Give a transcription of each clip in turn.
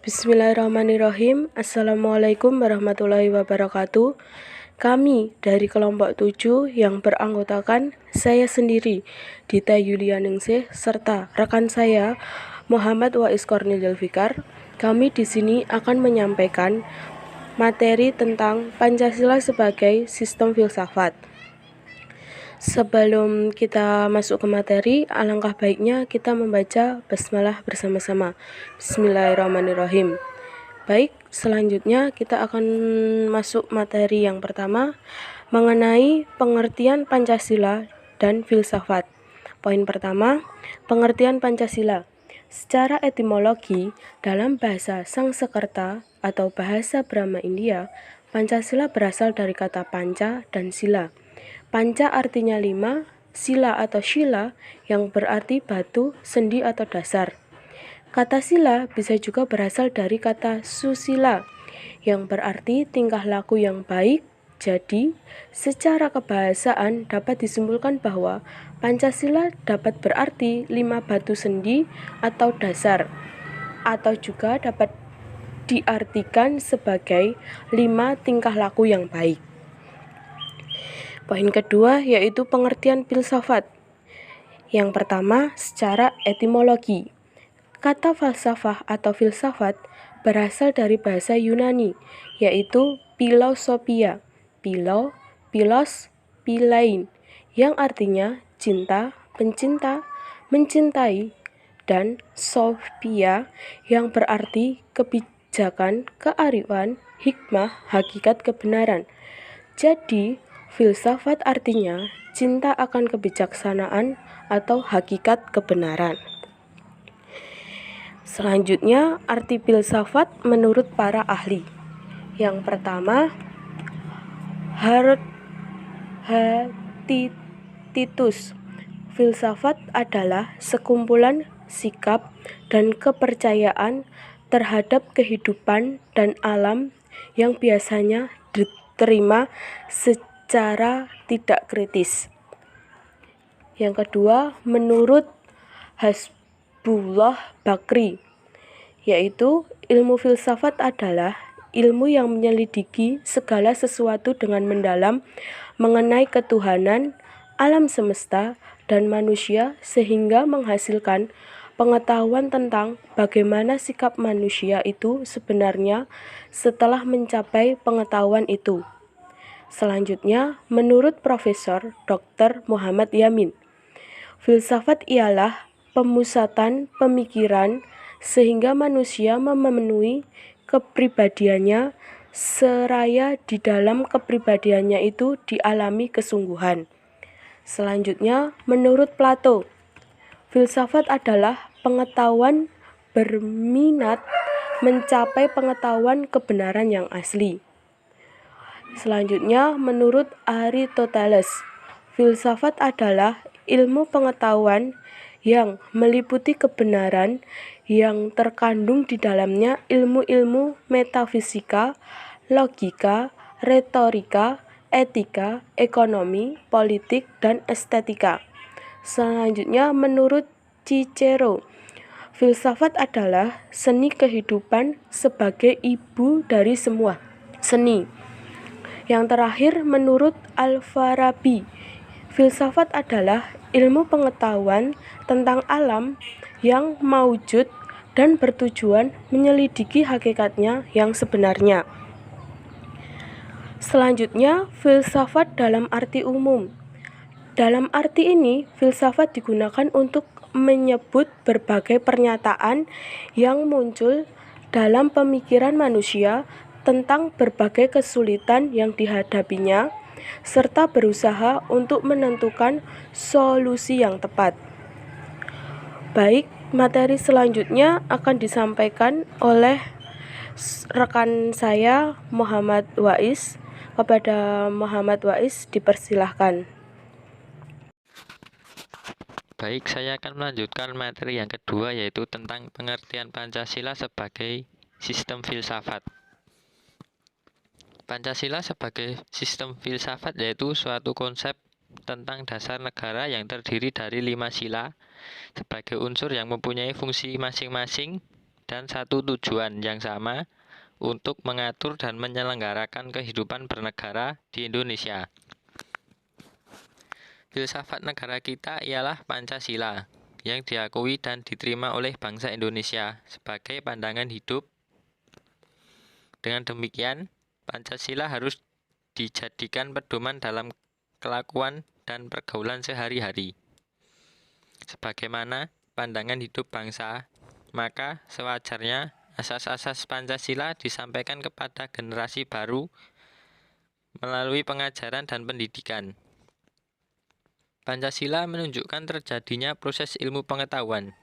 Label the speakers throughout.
Speaker 1: Bismillahirrahmanirrahim. Assalamualaikum warahmatullahi wabarakatuh. Kami dari kelompok 7 yang beranggotakan saya sendiri, Dita Yulianingsih, serta rekan saya, Muhammad Wais Kornil Zulfikar. Kami di sini akan menyampaikan materi tentang Pancasila sebagai sistem filsafat. Sebelum kita masuk ke materi, alangkah baiknya kita membaca basmalah bersama-sama. Bismillahirrahmanirrahim. Baik, selanjutnya kita akan masuk materi yang pertama mengenai pengertian Pancasila dan filsafat. Poin pertama, pengertian Pancasila. Secara etimologi, dalam bahasa Sangsekerta atau bahasa Brahma India, Pancasila berasal dari kata panca dan sila. Panca artinya 5, sila atau shila yang berarti batu, sendi atau dasar. Kata sila bisa juga berasal dari kata susila yang berarti tingkah laku yang baik. Jadi, secara kebahasaan dapat disimpulkan bahwa Pancasila dapat berarti 5 batu sendi atau dasar, atau juga dapat diartikan sebagai 5 tingkah laku yang baik. Poin kedua yaitu pengertian filsafat. Yang pertama, secara etimologi. Kata falsafah atau filsafat berasal dari bahasa Yunani, yaitu philosophia, philos, philein, yang artinya cinta, pencinta, mencintai, dan sophia yang berarti kebijakan, kearifan, hikmah, hakikat kebenaran. Jadi, filsafat artinya cinta akan kebijaksanaan atau hakikat kebenaran. Selanjutnya, arti filsafat menurut para ahli. Yang pertama, Heraclitus. Filsafat adalah sekumpulan sikap dan kepercayaan terhadap kehidupan dan alam yang biasanya diterima secara tidak kritis. Yang kedua, menurut Hasbullah Bakri, yaitu ilmu filsafat adalah ilmu yang menyelidiki segala sesuatu dengan mendalam mengenai ketuhanan, alam semesta, dan manusia sehingga menghasilkan pengetahuan tentang bagaimana sikap manusia itu sebenarnya setelah mencapai pengetahuan itu. Selanjutnya, menurut Profesor Dr. Muhammad Yamin, filsafat ialah pemusatan pemikiran sehingga manusia memenuhi kepribadiannya seraya di dalam kepribadiannya itu dialami kesungguhan. Selanjutnya, menurut Plato, filsafat adalah pengetahuan berminat mencapai pengetahuan kebenaran yang asli. Selanjutnya, menurut Aristoteles, filsafat adalah ilmu pengetahuan yang meliputi kebenaran yang terkandung di dalamnya ilmu-ilmu metafisika, logika, retorika, etika, ekonomi, politik, dan estetika. Selanjutnya, menurut Cicero, filsafat adalah seni kehidupan sebagai ibu dari semua seni. Yang terakhir, menurut Al-Farabi, filsafat adalah ilmu pengetahuan tentang alam yang maujud dan bertujuan menyelidiki hakikatnya yang sebenarnya. Selanjutnya, filsafat dalam arti umum. Dalam arti ini, filsafat digunakan untuk menyebut berbagai pernyataan yang muncul dalam pemikiran manusia tentang berbagai kesulitan yang dihadapinya, serta berusaha untuk menentukan solusi yang tepat. Baik, materi selanjutnya akan disampaikan oleh rekan saya Muhammad Wais. Kepada Muhammad Wais dipersilahkan.
Speaker 2: Baik, saya akan melanjutkan materi yang kedua, yaitu tentang pengertian Pancasila sebagai sistem filsafat. Pancasila sebagai sistem filsafat yaitu suatu konsep tentang dasar negara yang terdiri dari 5 sila sebagai unsur yang mempunyai fungsi masing-masing dan satu tujuan yang sama untuk mengatur dan menyelenggarakan kehidupan bernegara di Indonesia. Filsafat negara kita ialah Pancasila, yang diakui dan diterima oleh bangsa Indonesia sebagai pandangan hidup. Dengan demikian, Pancasila harus dijadikan pedoman dalam kelakuan dan pergaulan sehari-hari. Sebagaimana pandangan hidup bangsa, maka sewajarnya asas-asas Pancasila disampaikan kepada generasi baru melalui pengajaran dan pendidikan. Pancasila menunjukkan terjadinya proses ilmu pengetahuan,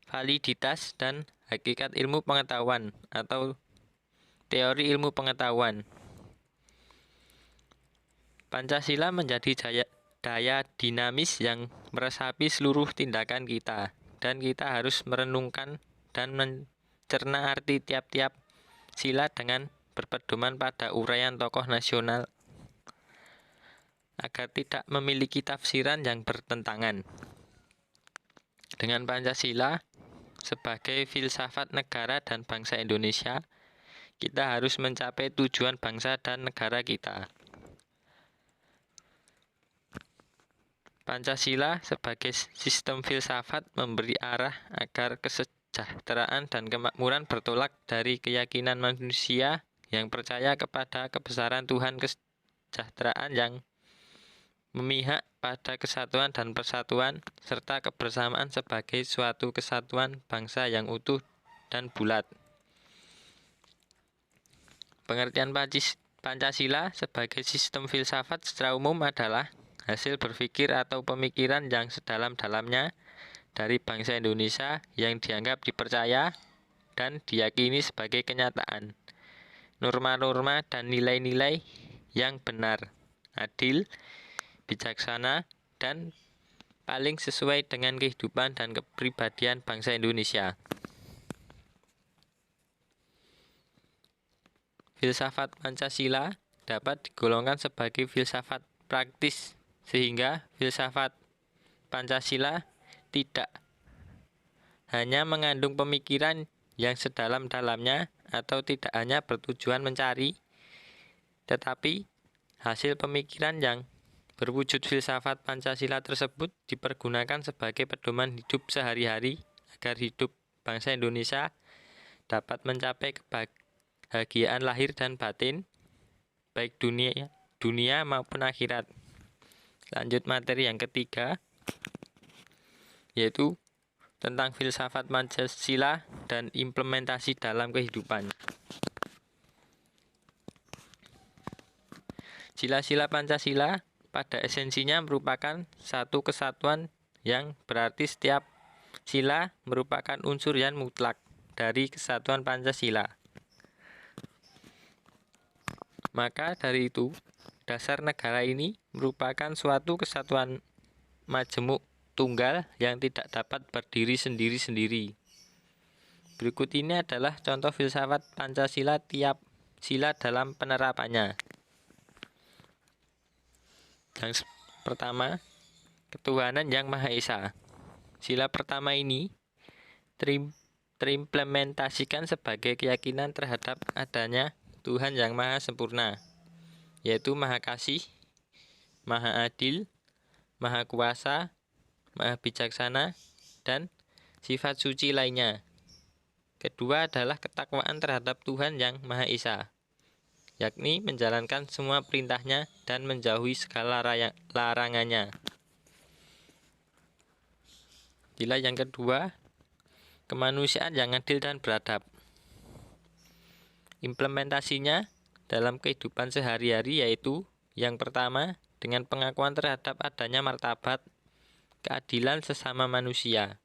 Speaker 2: validitas dan hakikat ilmu pengetahuan atau teori ilmu pengetahuan. Pancasila menjadi daya dinamis yang meresapi seluruh tindakan kita, dan kita harus merenungkan dan mencerna arti tiap-tiap sila dengan berpedoman pada uraian tokoh nasional agar tidak memiliki tafsiran yang bertentangan. Dengan Pancasila sebagai filsafat negara dan bangsa Indonesia, kita harus mencapai tujuan bangsa dan negara kita. Pancasila sebagai sistem filsafat memberi arah agar kesejahteraan dan kemakmuran bertolak dari keyakinan manusia yang percaya kepada kebesaran Tuhan, kesejahteraan yang memihak pada kesatuan dan persatuan, serta kebersamaan sebagai suatu kesatuan bangsa yang utuh dan bulat. Pengertian Pancasila sebagai sistem filsafat secara umum adalah hasil berpikir atau pemikiran yang sedalam-dalamnya dari bangsa Indonesia yang dianggap dipercaya dan diyakini sebagai kenyataan. Norma-norma dan nilai-nilai yang benar, adil, bijaksana, dan paling sesuai dengan kehidupan dan kepribadian bangsa Indonesia. Filsafat Pancasila dapat digolongkan sebagai filsafat praktis, sehingga filsafat Pancasila tidak hanya mengandung pemikiran yang sedalam-dalamnya atau tidak hanya bertujuan mencari, tetapi hasil pemikiran yang berwujud filsafat Pancasila tersebut dipergunakan sebagai pedoman hidup sehari-hari agar hidup bangsa Indonesia dapat mencapai kebahagiaan lahir dan batin, baik dunia maupun akhirat. Lanjut materi yang ketiga, yaitu tentang filsafat Pancasila dan implementasi dalam kehidupan. Sila-sila Pancasila pada esensinya merupakan satu kesatuan yang berarti setiap sila merupakan unsur yang mutlak dari kesatuan Pancasila. Maka dari itu, dasar negara ini merupakan suatu kesatuan majemuk tunggal yang tidak dapat berdiri sendiri-sendiri. Berikut ini adalah contoh filsafat Pancasila tiap sila dalam penerapannya. Yang pertama, ketuhanan yang Maha Esa. Sila pertama ini terimplementasikan sebagai keyakinan terhadap adanya Tuhan yang Maha Sempurna, yaitu Maha Kasih, Maha Adil, Maha Kuasa, Maha Bijaksana, dan sifat suci lainnya. Kedua adalah ketakwaan terhadap Tuhan yang Maha Esa, yakni menjalankan semua perintahnya dan menjauhi segala larangannya. Sila yang kedua, kemanusiaan yang adil dan beradab. Implementasinya dalam kehidupan sehari-hari yaitu yang pertama, dengan pengakuan terhadap adanya martabat, keadilan sesama manusia.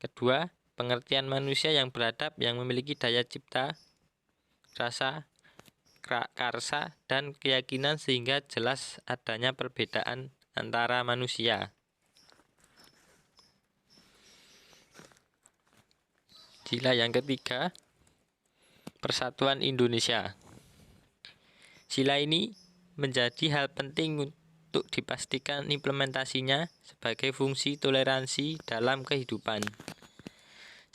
Speaker 2: Kedua, pengertian manusia yang beradab yang memiliki daya cipta, rasa, karsa, dan keyakinan sehingga jelas adanya perbedaan antara manusia. Sila yang ketiga, Persatuan Indonesia. Sila ini menjadi hal penting untuk dipastikan implementasinya sebagai fungsi toleransi dalam kehidupan.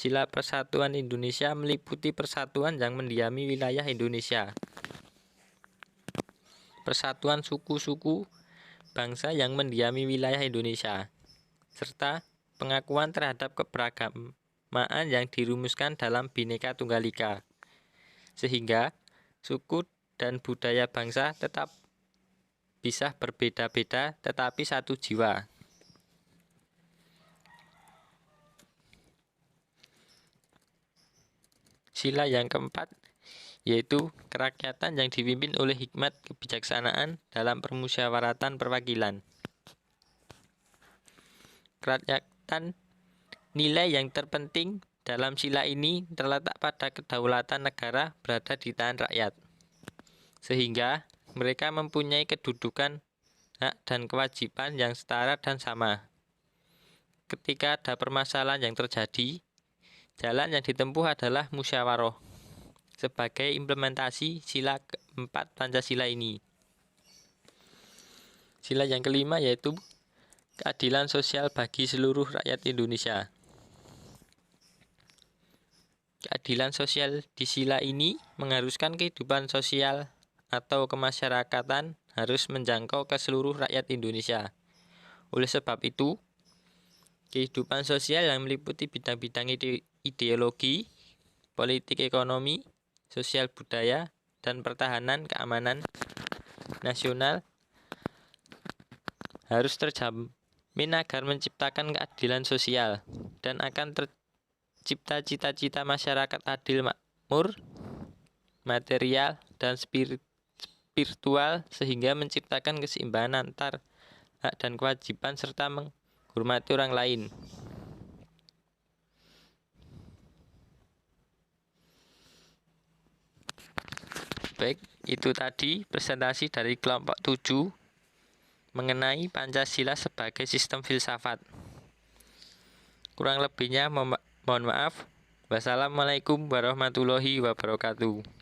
Speaker 2: Sila Persatuan Indonesia meliputi persatuan yang mendiami wilayah Indonesia. Persatuan suku-suku bangsa yang mendiami wilayah Indonesia, serta pengakuan terhadap keberagamaan yang dirumuskan dalam Bhinneka Tunggal Ika, sehingga suku dan budaya bangsa tetap bisa berbeda-beda tetapi satu jiwa. Sila yang keempat yaitu kerakyatan yang dipimpin oleh hikmat kebijaksanaan dalam permusyawaratan perwakilan. Kerakyatan, nilai yang terpenting dalam sila ini terletak pada kedaulatan negara berada di tangan rakyat, sehingga mereka mempunyai kedudukan, hak, dan kewajiban yang setara dan sama. Ketika ada permasalahan yang terjadi, jalan yang ditempuh adalah musyawarah sebagai implementasi sila keempat Pancasila ini. Sila yang kelima yaitu keadilan sosial bagi seluruh rakyat Indonesia. Keadilan sosial di sila ini mengharuskan kehidupan sosial atau kemasyarakatan harus menjangkau ke seluruh rakyat Indonesia. Oleh sebab itu, kehidupan sosial yang meliputi bidang-bidang ideologi, politik ekonomi, sosial budaya, dan pertahanan keamanan nasional harus terjamin agar menciptakan keadilan sosial dan akan tercipta cita-cita masyarakat adil makmur, material, dan spiritual sehingga menciptakan keseimbangan antar hak dan kewajiban serta menghormati orang lain. Baik, itu tadi presentasi dari kelompok 7 mengenai Pancasila sebagai sistem filsafat. Kurang lebihnya mohon maaf. Wassalamualaikum warahmatullahi wabarakatuh.